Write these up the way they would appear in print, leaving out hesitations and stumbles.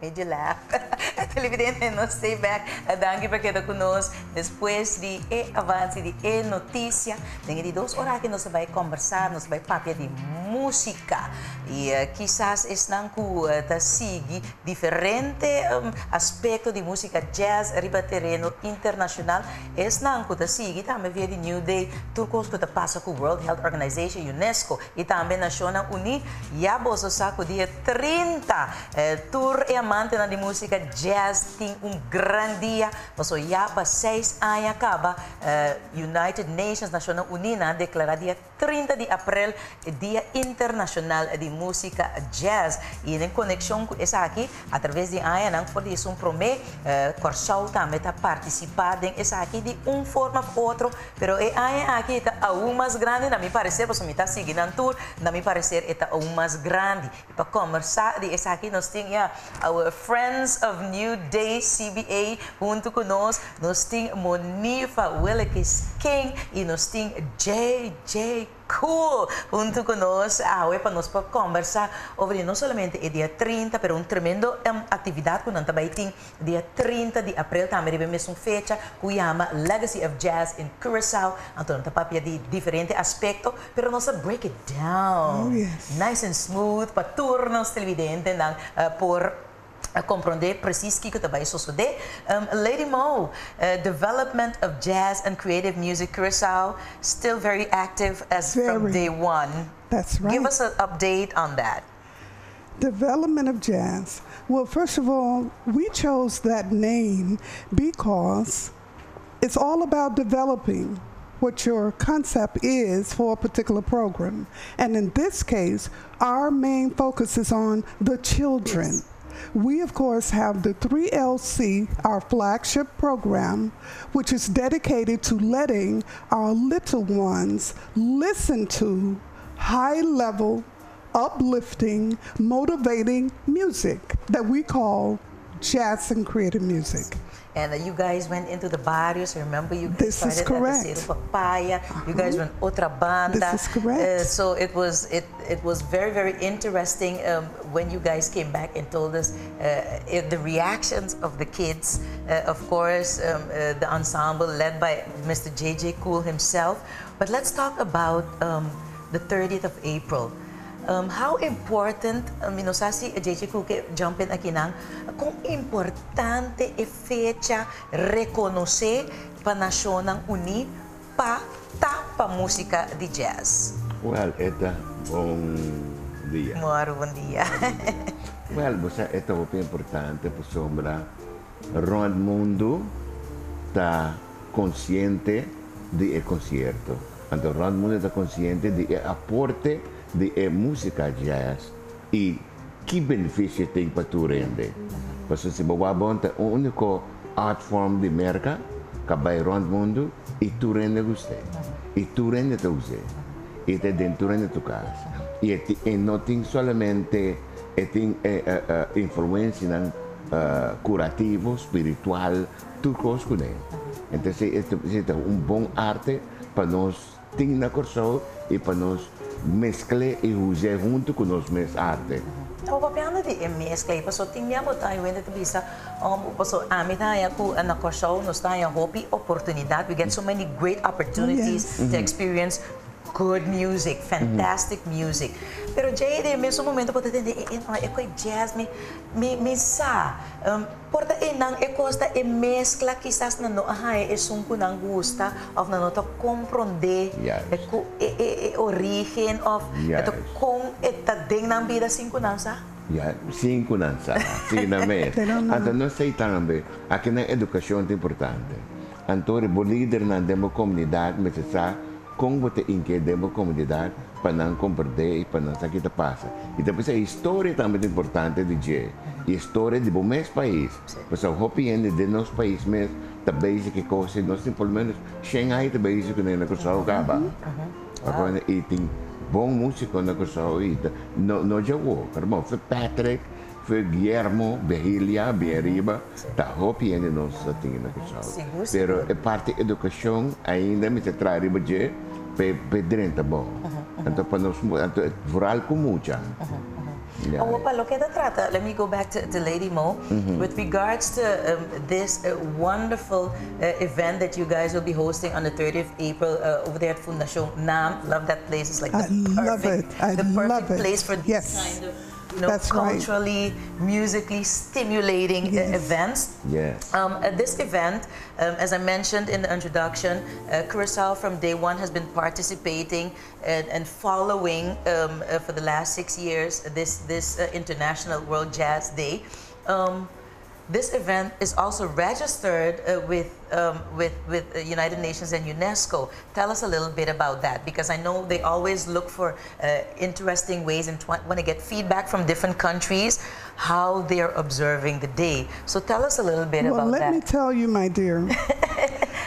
Medyo laugh. Televidente, no stay back. Danke para quedar conosco. Depois de avance de notícia, tem de 2 horas que nós vai conversar, nós vai papia de música. E quizás estão tá sigue diferente aspecto de música jazz riba terreno internacional. Estão tá sigue também via de New Day, turcos que tá passa com World Health Organization, UNESCO e também Nações Unidas. Já boso saco dia 30 tour e amante de música jazz tem grande dia. Mas já para 6 anos acaba United Nations Nações Unidas declara dia 30 de abril dia internacional de música jazz e em conexão com essa aqui através de aia não por isso promete Corsau também tá participar em essa aqui de forma ou outra, pero aia aqui tá aún mais grande na me parecer, você me tá seguindo no tour, na me parecer é aún mais grande. Para conversar de essa aqui nós temos our Friends of New Day CBA junto conosco, nós temos Monifa Willekes King e nós temos JJ Cool junto conosco, para nós para conversar sobre não somente o dia 30, mas tremendo atividade que nós também temos dia 30 de abril, também tivemos uma fecha que chama Legacy of Jazz in Curaçao, então nós papia de diferentes aspectos, mas nós break it down, nice and smooth, para turnos televidentes, por compreender preciso que também sucede. Lady Mo, development of jazz and creative music Curaçao, still very active as from day one. That's right. Give us an update on that. Development of jazz. Well, first of all, we chose that name because it's all about developing what your concept is for a particular program. And in this case, our main focus is on the children. Yes. We, of course, have the 3LC, our flagship program, which is dedicated to letting our little ones listen to high-level, uplifting, motivating music that we call jazz and creative music. And you guys went into the barrios. Remember, you guys This is started correct. at the Cero Papaya. You guys went otra banda. This is correct. So it was very, very interesting when you guys came back and told us the reactions of the kids. Of course, the ensemble led by Mr. JJ Cool himself. But let's talk about the 30th of April. How important, minusasi JJ Cool que jump in aqui nang, kung importante e fecha reconocer pa Naciones Unidas pa tapa música de jazz. Well, esta bom dia. Moro, bom dia. Well, esta é muito importante por sombra. Rond mundo está consciente de concerto. Então, rond mundo está consciente de aporte de música jazz e que benefício tem para tu rende. Porque se você é o único art form de América que vai rond mundo e tu rende você. E tu rende tu você. E te dentro rende tu casa. E não tem somente influência curativo, espiritual, tudo coisa com ele. Então, é bom arte para nós ter na Corsau e para nós mesclar e usar junto com nós mesma arte. O papel de mescla, paso tinha botar em venda de vista, paso amita ya ku na Corsau nos tá ya hobby oportunidade. We get so many great opportunities to experience good music, fantastic music. Pero Jay, de mesmo momento pode ter jazz me sa porta nang costa e mescla quizás na no é sunco nang gusta of na no to compreender origem of to com eta ding nang vida cinco nansa. Cinco nansa, finalmente. Então nós sei também, aqui na educação é importante. Então o líder na demo comunidade, mas como você entende a comunidade para não compreender e para não saber o que passa. E depois a história também é importante de dizer. A história do nosso país. Porque o hobby de nosso país mesmo, também que coisa, nós temos pelo menos 100 anos de base que nem na Corsau acaba. E tem bom músico na Corsau e não jogou. Foi Patrick, foi Guillermo, Berrilia, Berriba, tá hobby de nós tem na Corsau. Pero a parte da educação ainda me traz riba de pedrenta bom. Então para nós, rural com muita. Yeah. Opa, lo que trata, let me go back to Lady Mo. With regards to this wonderful event that you guys will be hosting on the 30th of April over there at Fundación NAM. Love that place. It's like the perfect place for this kind of culturally, musically stimulating events. Yes. This event, as I mentioned in the introduction, Curacao from day one has been participating and following for the last 6 years this International World Jazz Day. This event is also registered with United Nations and UNESCO. Tell us a little bit about that, because I know they always look for interesting ways and want to get feedback from different countries how they're observing the day. So tell us a little bit about that. Well, let me tell you, my dear,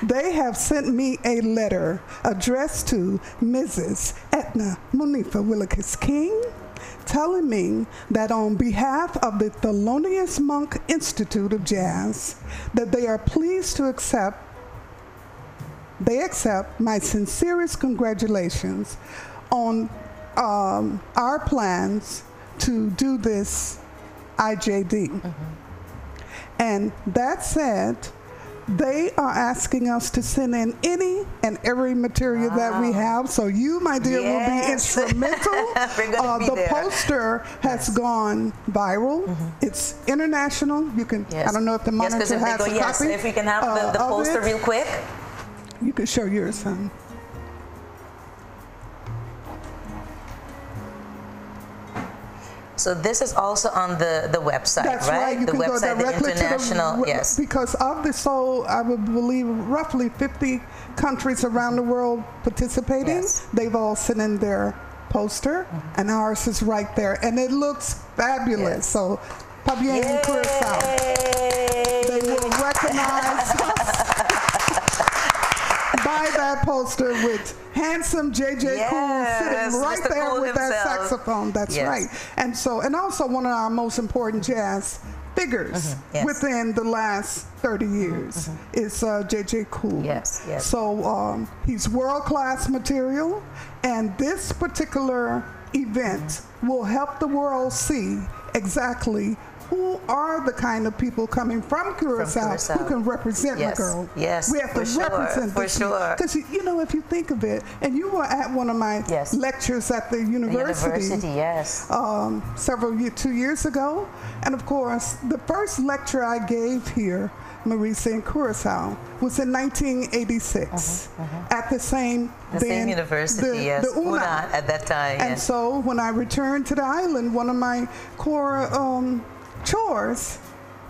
they have sent me a letter addressed to Mrs. Etna Monifa Willikis King, telling me that on behalf of the Thelonious Monk Institute of Jazz, that they are pleased to accept my sincerest congratulations on our plans to do this IJD. And that said, they are asking us to send in any and every material that we have. So you, my dear, will be instrumental. The poster has gone viral. It's international. You can, I don't know if the monitor has a copy. If we can have the poster real quick. You can show yours, son. So this is also on the website, That's right? You the can website, go directly the international, yes. Because of the I would believe roughly 50 countries around the world participating. Yes. They've all sent in their poster, and ours is right there, and it looks fabulous. Yes. So, pas bien en Curacao. They will recognize us by that poster with handsome J.J. Cool sitting right Mr. there Cool with himself. that saxophone. That's right. And so, and also one of our most important jazz figures within the last 30 years is J.J. Cool. Yes, yes. So he's world-class material, and this particular event will help the world see exactly who are the kind of people coming from Curacao who can represent my girl. Yes, we have to represent for sure. Because, you know, if you think of it, and you were at one of my lectures at the university, several 2 years ago, and of course, the first lecture I gave here, Marisa, in Curacao, was in 1986 at the same university, the UNA at that time. And so when I returned to the island, one of my core chores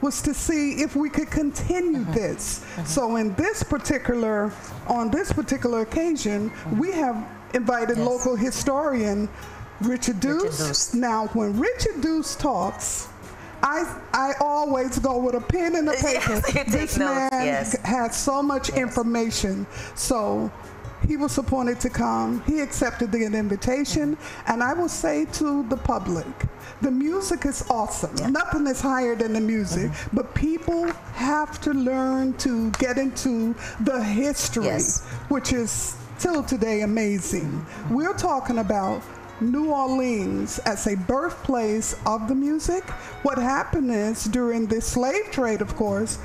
was to see if we could continue this. So on this particular occasion, we have invited local historian Richard Deuce. Now, when Richard Deuce talks, I always go with a pen and a paper. This man has so much information. So he was appointed to come. He accepted the invitation. And I will say to the public, the music is awesome. Nothing is higher than the music. But people have to learn to get into the history, which is till today amazing. We're talking about New Orleans as a birthplace of the music. What happened is, during the slave trade, of course,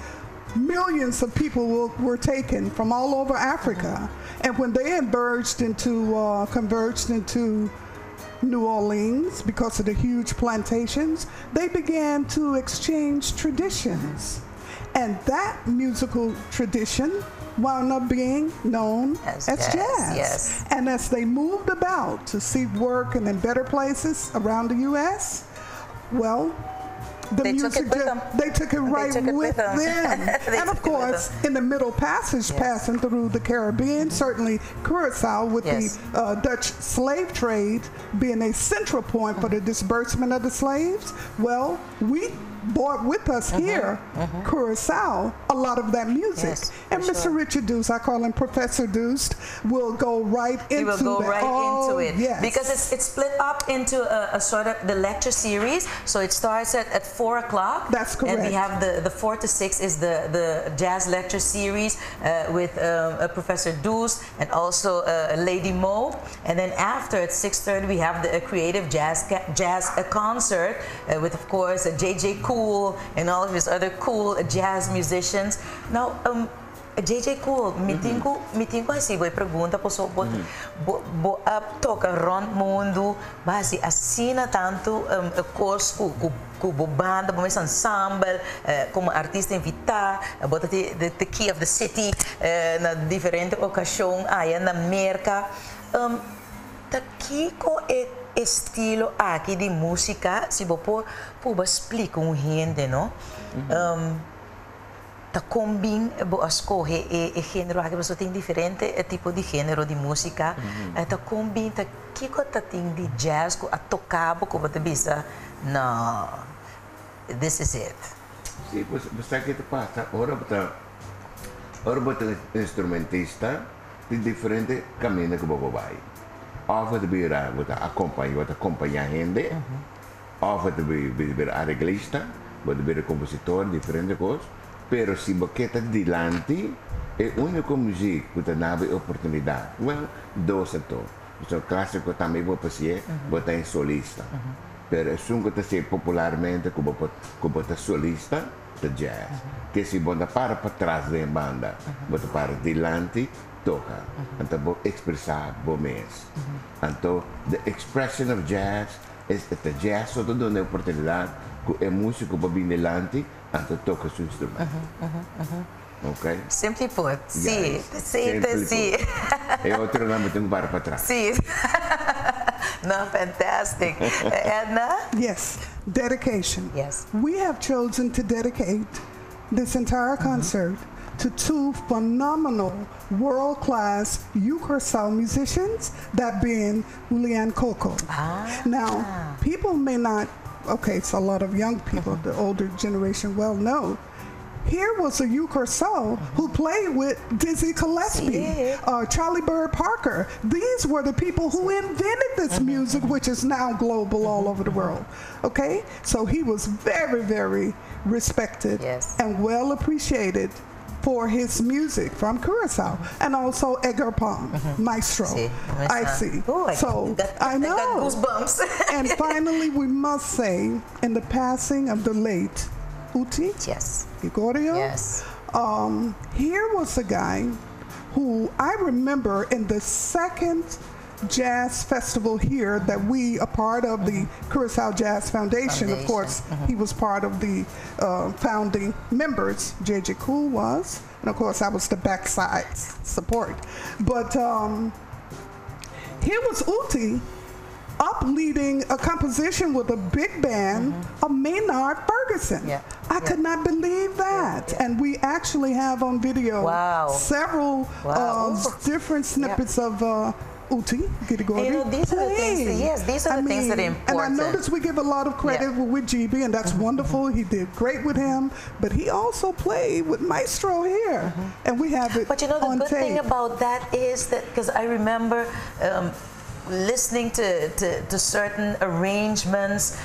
millions of people were taken from all over Africa. And when they converged into New Orleans because of the huge plantations, they began to exchange traditions. And that musical tradition wound up being known as jazz. And as they moved about to seek work and in better places around the U.S., well, they took it right with them. And of course, in the Middle Passage, passing through the Caribbean, certainly Curacao, with the Dutch slave trade being a central point for the disbursement of the slaves, well, we brought with us here, Curacao, a lot of that music. Yes, and Mr. Richard Deuce, I call him Professor Deuce, will go right into He will go that. right into it. Yes. Because it's split up into a sort of the lecture series. So it starts at 4 o'clock. That's correct. And we have the 4 to 6 is the jazz lecture series with Professor Deuce and also Lady Mo. And then after at 6:30 we have the creative jazz concert with, of course, J.J. Cool and all of his other cool jazz musicians. Now, J.J. Cool, meeting ko assim, boy pergunta po so toca rond mundo, basi assina tanto course ku banda, mas ensemble, como artista invitar, bota the key of the city na diferente ocasião aí na América. Kiko estilo aqui de música, se você pode explicar gente, não? Tá combina, você escolhe o gênero, aqui você tem diferente tipo de gênero de música. Tá combina, Kiko tá tem de jazz, a tocar, como você pensa, não, this is it. Sim, você que passa, ora você instrumentista de diferente caminho que você vai. Of het weer wat acompanha gente, of het weer arreglista, wat weer compositor, diferente coisas. Pero se você está dilante, é a única música que você tem oportunidade. Well, dois então. O clássico também vou fazer, você é solista. Pero é um que está popularmente como você solista de jazz. Que se você para trás da banda, você para dilante, toca. Então, vou expressar o mês. Então, the expression of jazz é the jazz só dando a oportunidade que é músico para vir delante, então toca seu instrumento. Ok? Simply put, sim. E outro nome tem para trás. Sim. No, fantastic. Edna? Yes, dedication. Yes. We have chosen to dedicate this entire concert to two phenomenal world-class Curacao musicians, that being Julian Coco. Now, people may not, okay, it's a lot of young people, the older generation well know. Here was a Curacao who played with Dizzy Gillespie, Charlie Bird Parker. These were the people who invented this music, which is now global all over the world. Okay? So he was very, very respected and well appreciated for his music from Curacao, and also Edgar Palm, Maestro. I see. Ooh, so I know. I got goosebumps. And finally, we must say, in the passing of the late Uti Gregorio, here was a guy who I remember in the second jazz festival here that we are part of, the Curacao Jazz Foundation. Of course, he was part of the founding members. J.J. Cool was, and of course I was the backside support. But here was Uti up leading a composition with a big band of Maynard Ferguson. I could not believe that. And we actually have on video several different snippets of Uti Gregorio. These are the things. These are the things that are important. And I notice we give a lot of credit with GB, and that's wonderful. He did great with him, but he also played with Maestro here, and we have it. But you know, the good thing about that is that, because I remember listening to certain arrangements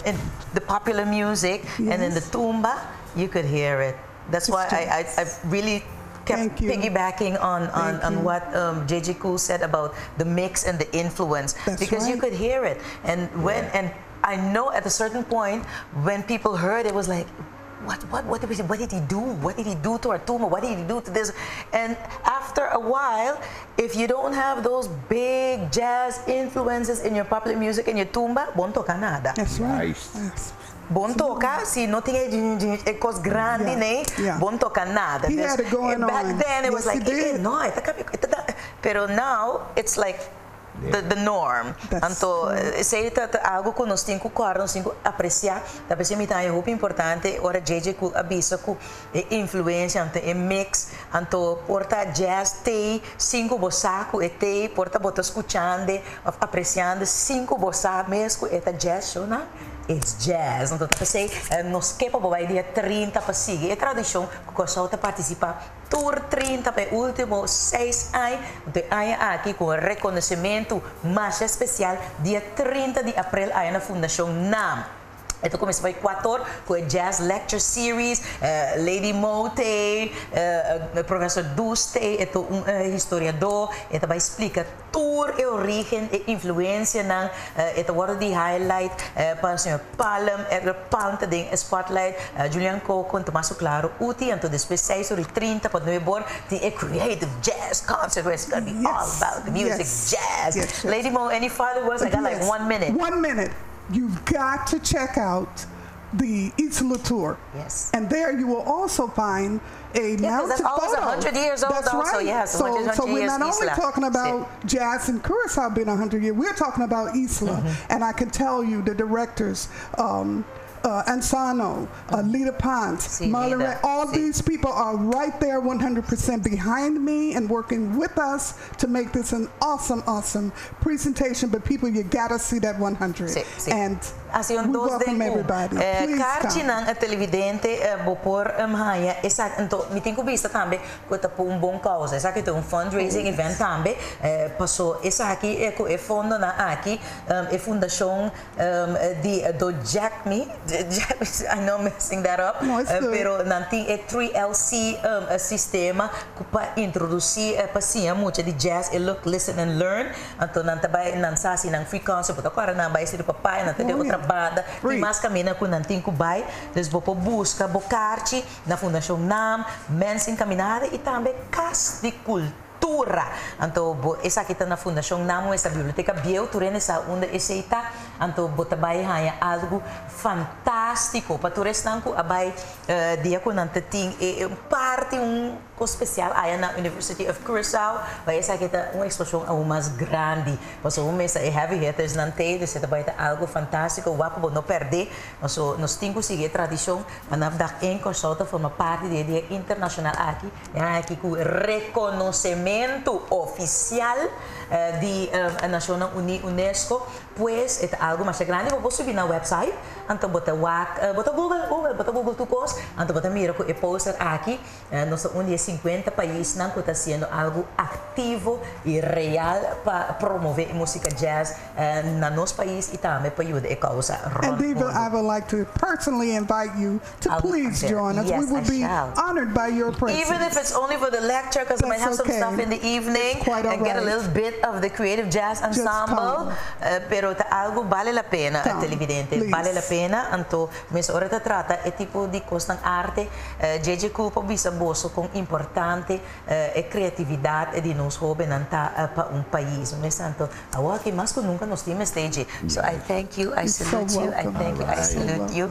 in the popular music, and in the tumba, you could hear it. That's why I really kept piggybacking on what J.J. Cool said about the mix and the influence, because you could hear it. And and I know at a certain point when people heard it was like, what did he do? What did he do to our tumba? What did he do to this? And after a while, if you don't have those big jazz influences in your popular music and your tumba, bon toca nada. That's right. Yes. Bon toca, se não tinha coisa grande, né? Bon toca nada. He had it going back on. then it was like, no, pero now it's like the norm. Então, sei que algo que nós temos que apreciar, talvez me tá muito importante. Ora JJ que avisa que influência, então mix, então porta jazz tem 5 bosaco e tem porta bota escutando, apreciando 5 bosaco mesmo eta jazz, não? it's jazz. Então, eu sei, nos que vai dia 30 para seguir. É tradição que o pessoal participa tour 30 para o último 6 anos. Então, aqui com o reconhecimento mais especial, dia 30 de abril, aí na Fundação NAM. Então começou em 4 com a Jazz Lecture Series, Lady Mote, professor Duste, historiador, então vai explicar tour e origem e influência na então agora de highlight para o senhor Palm, Palm também spotlight, Julian Coco, Tomaso Claro, Uti, então depois 6 horas 30 para novembro tem a Creative Jazz Concert where it's going to be all about the music, jazz. Lady Mo, any followers? I got like 1 minute. 1 minute. You've got to check out the Isla Tour. Yes. And there you will also find a mounted that's almost photo. 100 years old. That's also, right. yes, So 100 we're years not only Isla. talking about jazz in Curacao being 100 years, we're talking about Isla. And I can tell you the directors, Ansano, Lita Pons, Mallory, all these people are right there 100% behind me and working with us to make this an awesome, awesome presentation. But people, you gotta see that 100. And assim, we welcome everybody. Please Carti come. ng televidente, bopor haya, então, me tenho visto também que está por bom causa. Essa aqui é fundraising event também, passou, essa aqui é fundo na aqui, é fundação do Jack Me, I know I'm messing that up, pero nanti é 3LC sistema para introduzir paciência muito de jazz, look, listen and learn, então não vai não sabe não free concert, porque agora não vai ser de papai, não tem outra banda, e mais caminha com não tem que vai, eles vão buscar bocarte na Fundação NAM, mensa encaminhada e também casa de cultura. Então, essa aqui está na Fundação NAM, essa biblioteca Biel-Turene, essa onde essa está, então, bota vai ganhar algo fantástico para turistas que abai dia com não tem parte especial aí na University of Curacao, vai essa aqui está uma exposição ao mais grande, mas o mês é heavy hitters não tem, isso vai ter algo fantástico, o wapo não perder, nós temos que seguir a tradição, mas na verdade em consulta forma parte do dia internacional aqui com reconhecimento oficial de National UNESCO, pues é algo mais grande, vou subir na website, então bota Google tu coisa, então bota mira com o poster aqui, nós onde 50 países não está sendo algo ativo e real para promover música jazz na nosso país e também para ajudar a causa. And Diva, I would like to personally invite you to please join us. Yes, we would be honored by your presence. Even if it's only for the lecture, because we might have some stuff in the evening and get a little bit of the creative jazz ensemble. Pero algo vale la pena, televidente, vale la pena. Então, mas ora te trata é tipo de coisa arte, JJ Culpa bisa bosso com importante é criatividade de nos hobby para país. Mas então, agora que mais que nunca nós temos stage. So I thank you, I salute you, I thank you, I salute you.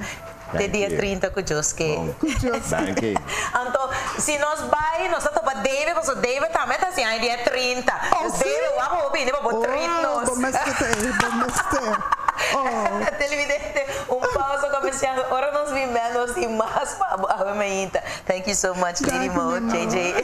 De dia 30 com Joske. Então, se nós vai, nós estamos para David, mas o David também está assim, dia 30. David, vamos ouvir, vamos treinar nós. Televidente, pausa comercial. Agora nós vimos e mais para a Thank you so much, Lady Mo, JJ.